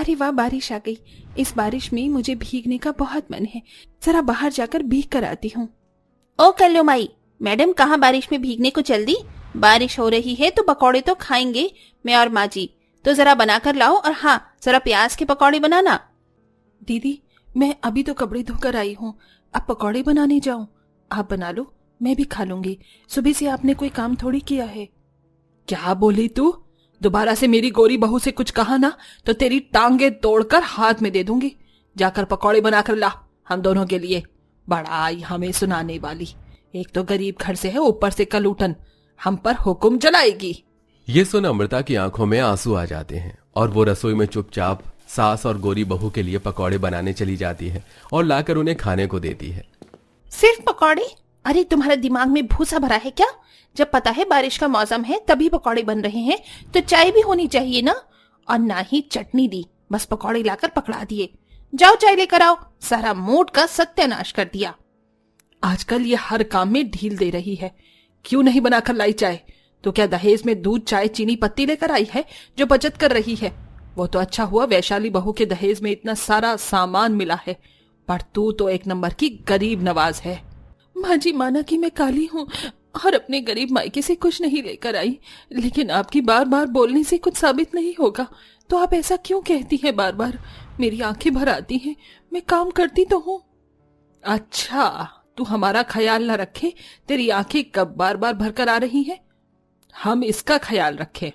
अरे वाह, बारिश आ गई। इस बारिश में मुझे भीगने का बहुत मन है। जरा बाहर जाकर भीग कर आती हूँ। ओ कल्लो माई, मैडम कहाँ बारिश में भीगने को चल दी। बारिश हो रही है तो पकौड़े तो खाएंगे मैं और माँ जी। तो जरा बनाकर लाओ, और हाँ, जरा प्याज के पकौड़े बनाना। दीदी, मैं अभी तो कपड़े धोकर आई हूँ, अब पकौड़े बनाने जाऊं? आप बना लो, मैं भी खा लूंगी। सुबह से आपने कोई काम थोड़ी किया है। क्या बोली तू? दोबारा से मेरी गोरी बहू से कुछ कहा ना तो तेरी टांगे तोड़कर हाथ में दे दूंगी। जाकर पकौड़े बनाकर ला, हम दोनों के लिए। बड़ा आई हमें सुनाने वाली। एक तो गरीब घर से है, ऊपर से कलूटन, हम पर हुक्म चलाएगी। ये सुन अमृता की आंखों में आंसू आ जाते हैं और वो रसोई में चुपचाप सास और गोरी बहू के लिए पकौड़े बनाने चली जाती है और लाकर उन्हें खाने को देती है। सिर्फ पकौड़े? अरे तुम्हारे दिमाग में भूसा भरा है क्या? जब पता है बारिश का मौसम है तभी पकौड़े बन रहे हैं तो चाय भी होनी चाहिए ना। और ना ही चटनी दी, बस पकौड़े लाकर पकड़ा दिए। जाओ चाय लेकर आओ। सारा मूड का सत्यानाश कर दिया। आजकल ये हर काम में ढील दे रही है। क्यों नहीं बनाकर लाई चाय? तो क्या दहेज में दूध, चाय, चीनी, पत्ती लेकर आई है जो बचत कर रही है? वो तो अच्छा हुआ वैशाली बहू के दहेज में इतना सारा सामान मिला है, पर तू तो एक नंबर की गरीब नवाज है। माँ जी, माना कि मैं काली हूँ और अपने गरीब मायके से कुछ नहीं लेकर आई, लेकिन आपकी बार बार बोलने से कुछ साबित नहीं होगा। तो आप ऐसा क्यों कहती हैं बार बार? मेरी आंखें भर आती हैं, मैं काम करती तो हूँ। अच्छा, तू हमारा ख्याल न रखे, तेरी आंखें कब बार बार भर कर आ रही हैं? हम इसका ख्याल रखें?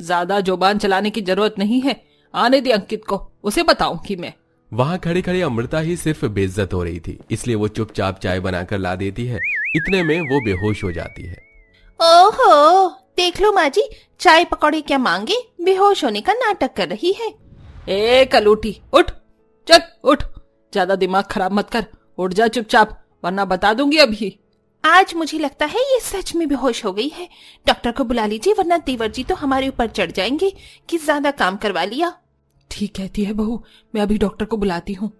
ज्यादा जुबान चलाने की जरूरत नहीं है। आने दे अंकित को, उसे बताऊंगी मैं। वहां खड़ी खड़ी अमृता ही सिर्फ बेइज्जत हो रही थी, इसलिए वो चुपचाप चाय बनाकर ला देती है। इतने में वो बेहोश हो जाती है। ओहो, देख लो माँ जी, चाय पकौड़े क्या मांगे, बेहोश होने का नाटक कर रही है। ए कलूटी, उठ, चल उठ, ज्यादा दिमाग खराब मत कर, उठ जा चुपचाप, वरना बता दूंगी अभी। आज मुझे लगता है ये सच में बेहोश हो गई है। डॉक्टर को बुला लीजिए, वरना देवर जी तो हमारे ऊपर चढ़ जाएंगे कि ज्यादा काम करवा लिया। ठीक कहती है बहू, मैं अभी डॉक्टर को बुलाती हूँ।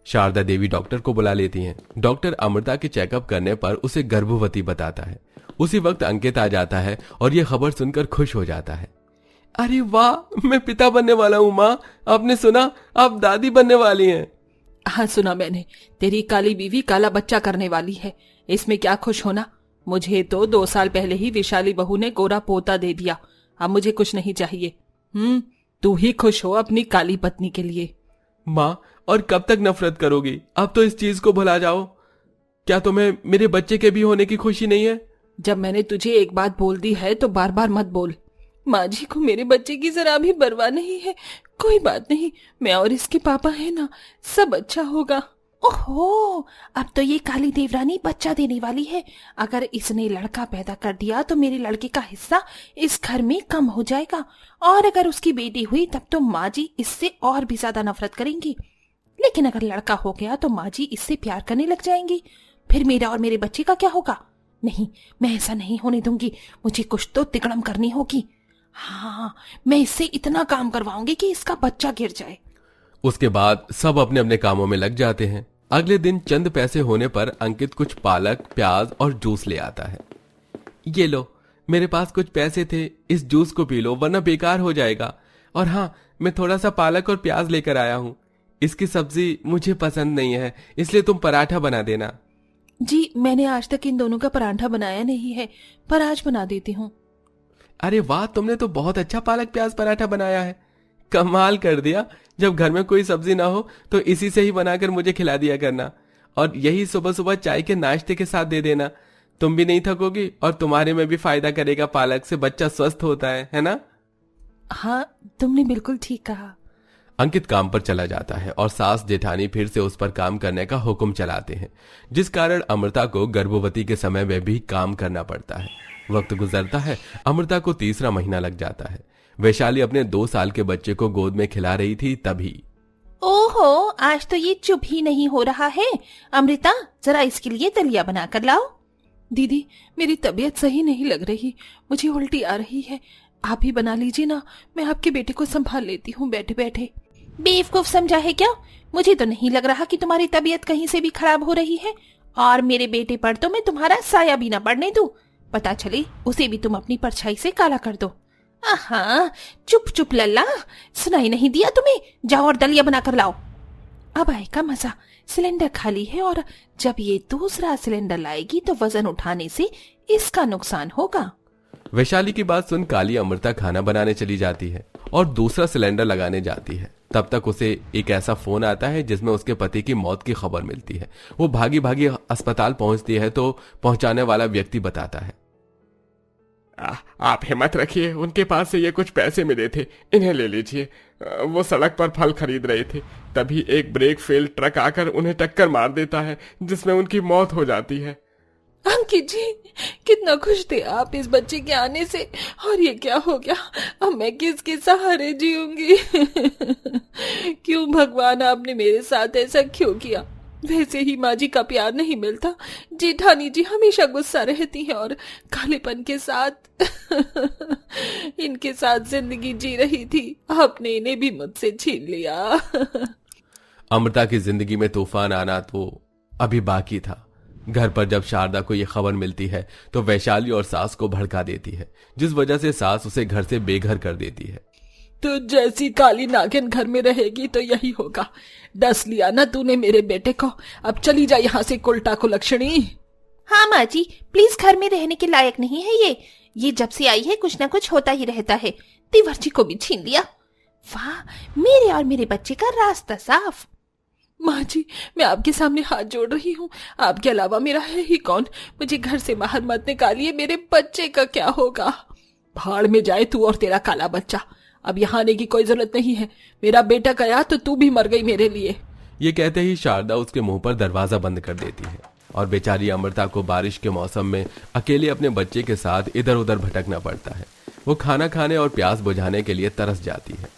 शारदा देवी डॉक्टर को बुला लेती हैं। डॉक्टर अमृता के चेकअप करने पर उसे गर्भवती बताता है। उसी वक्त अंकित आ जाता है और ये खबर सुनकर खुश हो जाता है। अरे वाह, मैं पिता बनने वाला हूँ माँ, आपने सुना, आप दादी बनने वाली हैं। हाँ सुना मैंने, तेरी काली बीवी काला बच्चा करने वाली है। इसमें क्या खुश होना? मुझे तो 2 साल पहले ही विशाली बहू ने गोरा पोता दे दिया, अब मुझे कुछ नहीं चाहिए। तू ही खुश हो अपनी काली पत्नी के लिए। माँ, और कब तक नफरत करोगी? अब तो इस चीज को भुला जाओ। क्या तुम्हें मेरे बच्चे के भी होने की खुशी नहीं है? जब मैंने तुझे एक बात बोल दी है तो बार बार मत बोल। माँ जी को मेरे बच्चे की जरा भी परवाह नहीं है। कोई बात नहीं, मैं और इसके पापा है ना, सब अच्छा होगा। ओहो, अब तो ये काली देवरानी बच्चा देने वाली है। अगर इसने लड़का पैदा कर दिया तो मेरे लड़के का हिस्सा इस घर में कम हो जाएगा, और अगर उसकी बेटी हुई तब तो माँ जी इससे और भी ज्यादा नफरत करेंगी। लेकिन अगर लड़का हो गया तो माँ जी इससे प्यार करने लग जाएंगी। फिर मेरा और मेरे बच्चे का क्या होगा? नहीं, मैं ऐसा नहीं होने दूंगी। मुझे कुछ तो तिकड़म करनी होगी। हाँ, मैं इससे इतना काम करवाऊंगी कि इसका बच्चा गिर जाए। उसके बाद सब अपने अपने कामों में लग जाते हैं। अगले दिन चंद पैसे होने पर अंकित कुछ पालक, प्याज और जूस ले आता है। ये लो, मेरे पास कुछ पैसे थे, इस जूस को पी लो वरना बेकार हो जाएगा। और हाँ, मैं थोड़ा सा पालक और प्याज लेकर आया हूँ। इसकी सब्जी मुझे पसंद नहीं है, इसलिए तुम पराठा बना देना। जी, मैंने आज तक इन दोनों का पराठा बनाया नहीं है, पर आज बना देती हूँ। अरे वाह, तुमने तो बहुत अच्छा पालक प्याज पराठा बनाया है। कमाल कर दिया। जब घर में कोई सब्जी ना हो तो इसी से ही बनाकर मुझे खिला दिया करना, और यही सुबह सुबह चाय के नाश्ते के साथ दे देना। तुम भी नहीं थकोगी और तुम्हारे में भी फायदा करेगा। पालक से बच्चा स्वस्थ होता है ना? हाँ, तुमने बिल्कुल ठीक कहा। अंकित काम पर चला जाता है और सास जेठानी फिर से उस पर काम करने का हुक्म चलाते हैं, जिस कारण अमृता को गर्भवती के समय में भी काम करना पड़ता है। वक्त गुजरता है, अमृता को 3रा महीना लग जाता है। वैशाली अपने 2 साल के बच्चे को गोद में खिला रही थी तभी। ओहो, आज तो ये चुप ही नहीं हो रहा है। अमृता, जरा इसके लिए दलिया बना कर लाओ। दीदी, मेरी तबीयत सही नहीं लग रही, मुझे उल्टी आ रही है। आप ही बना लीजिए ना, मैं आपके बेटे को संभाल लेती हूँ बैठे बैठे। बेवकूफ समझा है क्या? मुझे तो नहीं लग रहा कि तुम्हारी तबीयत कहीं से भी खराब हो रही है, और मेरे बेटे पर तो मैं तुम्हारा साया भी ना पड़ने दूं। पता चले उसे भी तुम अपनी परछाई से काला कर दो। हाँ, चुप चुप लल्ला, सुनाई नहीं दिया तुम्हें? जाओ और दलिया बनाकर लाओ। अब आएगा मजा, सिलेंडर खाली है और जब ये दूसरा सिलेंडर लाएगी तो वजन उठाने से इसका नुकसान होगा। वैशाली की बात सुन काली अमृता खाना बनाने चली जाती है और दूसरा सिलेंडर लगाने जाती है। तब तक उसे एक ऐसा फोन आता है जिसमें उसके पति की मौत की खबर मिलती है। वो भागी भागी अस्पताल पहुंचती है तो पहुंचाने वाला व्यक्ति बताता है, आप हिम्मत रखिए, उनके पास से ये कुछ पैसे मिले थे, इन्हें ले लीजिए। वो सड़क पर फल खरीद रहे थे, तभी एक ब्रेक फेल ट्रक आकर उन्हें टक्कर मार देता है जिसमें उनकी मौत हो जाती है। अंकित जी, कितना खुश थे आप इस बच्चे के आने से, और ये क्या हो गया? अब मैं किसके सहारे जीऊंगी? क्यों भगवान, आपने मेरे साथ ऐसा क्यों किया? वैसे ही माँ जी का प्यार नहीं मिलता, जेठानी जी हमेशा गुस्सा रहती हैं और कालेपन के साथ इनके साथ जिंदगी जी रही थी, आपने इन्हें भी मुझसे छीन लिया। अमृता की जिंदगी में तूफान आना तो अभी बाकी था। घर पर जब शारदा को यह खबर मिलती है तो वैशाली और सास को भड़का देती है, जिस वजह से सास उसे घर से बेघर कर देती है। तो जैसी काली नागिन घर में रहेगी तो यही होगा। डस लिया ना तूने मेरे बेटे को, अब चली जा यहाँ से कुलटा कुलक्षणी। हाँ माँ जी, प्लीज घर में रहने के लायक नहीं है ये जब से आई है कुछ ना कुछ होता ही रहता है। तिवर जी को भी छीन लिया। वाह, मेरे और मेरे बच्चे का रास्ता साफ। माँ जी, मैं आपके सामने हाथ जोड़ रही हूँ, आपके अलावा मेरा है ही कौन? मुझे घर से बाहर मत निकालिए, मेरे बच्चे का क्या होगा? भाड़ में जाए तू और तेरा काला बच्चा, अब यहाँ आने की कोई जरूरत नहीं है। मेरा बेटा गया तो तू भी मर गई मेरे लिए। ये कहते ही शारदा उसके मुंह पर दरवाजा बंद कर देती है और बेचारी अमृता को बारिश के मौसम में अकेले अपने बच्चे के साथ इधर उधर भटकना पड़ता है। वो खाना खाने और प्यास बुझाने के लिए तरस जाती है।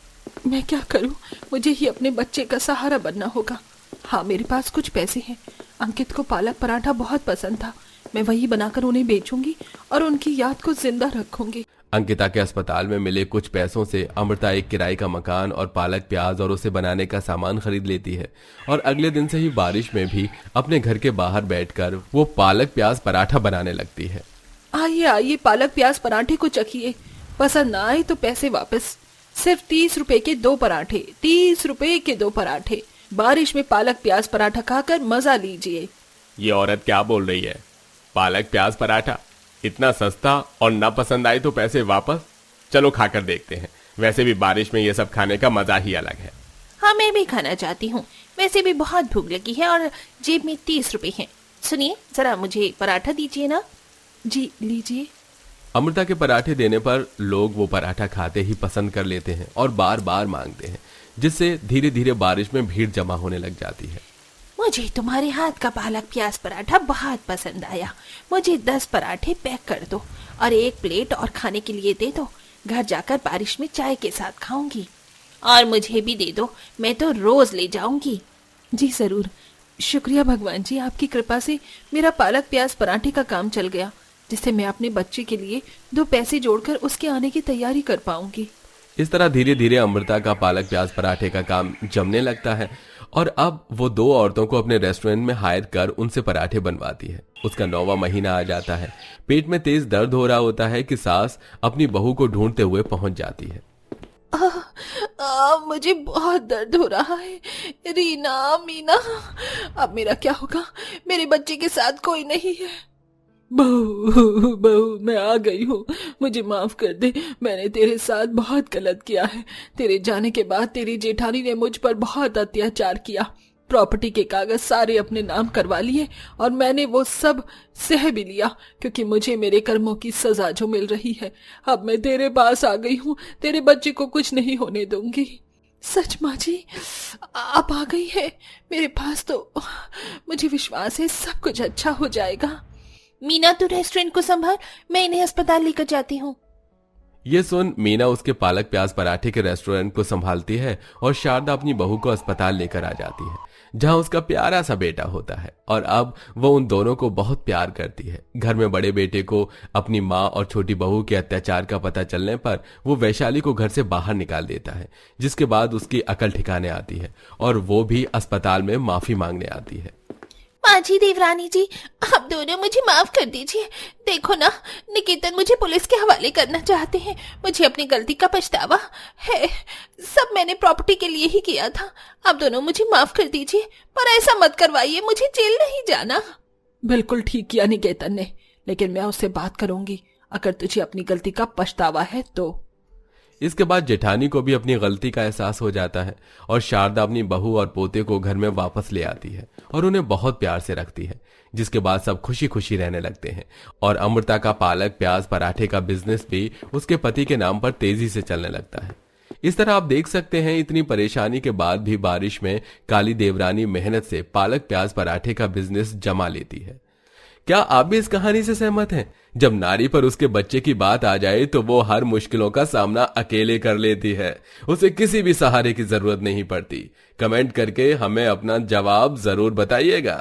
मैं क्या करूं? मुझे ही अपने बच्चे का सहारा बनना होगा। हाँ, मेरे पास कुछ पैसे हैं। अंकित को पालक पराठा बहुत पसंद था, मैं वही बनाकर उन्हें बेचूंगी और उनकी याद को जिंदा रखूंगी। अंकिता के अस्पताल में मिले कुछ पैसों से अमृता एक किराए का मकान और पालक प्याज और उसे बनाने का सामान खरीद लेती है और अगले दिन से ही बारिश में भी अपने घर के बाहर बैठकर वो पालक प्याज पराठा बनाने लगती है। आइए आइए, पालक प्याज पराठे को चखिए, पसंद ना आए तो पैसे वापस। सिर्फ 30 रुपए के 2 पराठे, 30 रुपए के 2 पराठे। बारिश में पालक प्याज पराठा खाकर मजा लीजिए। ये औरत क्या बोल रही है? पालक प्याज पराठा इतना सस्ता, और ना पसंद आए तो पैसे वापस? चलो खाकर देखते हैं। वैसे भी बारिश में ये सब खाने का मजा ही अलग है। हाँ, मैं भी खाना चाहती हूँ, वैसे भी बहुत भूख लगी है और जेब में 30 रुपए हैं। सुनिए, जरा मुझे पराठा दीजिए ना। जी लीजिए। अमृता के पराठे देने पर लोग वो पराठा खाते ही पसंद कर लेते हैं और बार बार मांगते हैं, जिससे धीरे धीरे बारिश में भीड़ जमा होने लग जाती है। मुझे तुम्हारे हाथ का पालक प्याज पराठा बहुत पसंद आया। मुझे 10 पराठे पैक कर दो और 1 प्लेट और खाने के लिए दे दो। घर जाकर बारिश में चाय के साथ खाऊंगी। और मुझे भी दे दो, मैं तो रोज ले जाऊंगी। जी जरूर। शुक्रिया भगवान जी, आपकी कृपा से मेरा पालक प्याज पराठे का काम चल गया, जिससे मैं अपने बच्चे के लिए 2 पैसे जोड़कर उसके आने की तैयारी कर पाऊंगी। इस तरह धीरे धीरे अमृता का पालक प्याज पराठे का काम जमने लगता है और अब वो 2 औरतों को अपने रेस्टोरेंट में हायर कर उनसे पराठे बनवाती है। उसका 9वां महीना आ जाता है। पेट में तेज दर्द हो रहा होता है कि सास अपनी बहू को ढूंढते हुए पहुंच जाती है। मुझे बहुत दर्द हो रहा है। रीना, मीना, अब मेरा क्या होगा? मेरे बच्चे के साथ कोई नहीं है। बहू बहू, मैं आ गई हूँ, मुझे माफ कर दे। मैंने तेरे साथ बहुत गलत किया है। तेरे जाने के बाद तेरी जेठानी ने मुझ पर बहुत अत्याचार किया। प्रॉपर्टी के कागज सारे अपने नाम करवा लिए और मैंने वो सब सह भी लिया, क्योंकि मुझे मेरे कर्मों की सजा जो मिल रही है। अब मैं तेरे पास आ गई हूँ, तेरे बच्चे को कुछ नहीं होने दूंगी। सच माँ जी, आप आ गई है मेरे पास तो मुझे विश्वास है सब कुछ अच्छा हो जाएगा। मीना, तू रेस्टोरेंट को संभाल, मैं इन्हें अस्पताल लेकर जाती हूँ। ये सुन मीना उसके पालक प्याज पराठे के रेस्टोरेंट को संभालती है और शारदा अपनी बहू को अस्पताल लेकर आ जाती है, जहां उसका प्यारा सा बेटा होता है और अब वो उन दोनों को बहुत प्यार करती है। घर में बड़े बेटे को अपनी माँ और छोटी बहू के अत्याचार का पता चलने पर वो वैशाली को घर से बाहर निकाल देता है, जिसके बाद उसकी अकल ठिकाने आती है और वो भी अस्पताल में माफी मांगने आती है। माँ जी, देवरानी जी, आप दोनों मुझे माफ कर दीजिए। देखो ना, निकेतन मुझे पुलिस के हवाले करना चाहते हैं। मुझे अपनी गलती का पछतावा है। सब मैंने प्रॉपर्टी के लिए ही किया था। आप दोनों मुझे माफ कर दीजिए, पर ऐसा मत करवाइए, मुझे जेल नहीं जाना। बिल्कुल ठीक किया निकेतन ने, लेकिन मैं उससे बात करूंगी। अगर तुझे अपनी गलती का पछतावा है तो। इसके बाद जेठानी को भी अपनी गलती का एहसास हो जाता है और शारदा अपनी बहू और पोते को घर में वापस ले आती है और उन्हें बहुत प्यार से रखती है, जिसके बाद सब खुशी खुशी रहने लगते हैं और अमृता का पालक प्याज पराठे का बिजनेस भी उसके पति के नाम पर तेजी से चलने लगता है। इस तरह आप देख सकते हैं इतनी परेशानी के बाद भी बारिश में काली देवरानी मेहनत से पालक प्याज पराठे का बिजनेस जमा लेती है। क्या आप भी इस कहानी से सहमत हैं? जब नारी पर उसके बच्चे की बात आ जाए तो वो हर मुश्किलों का सामना अकेले कर लेती है, उसे किसी भी सहारे की जरूरत नहीं पड़ती। कमेंट करके हमें अपना जवाब जरूर बताइएगा।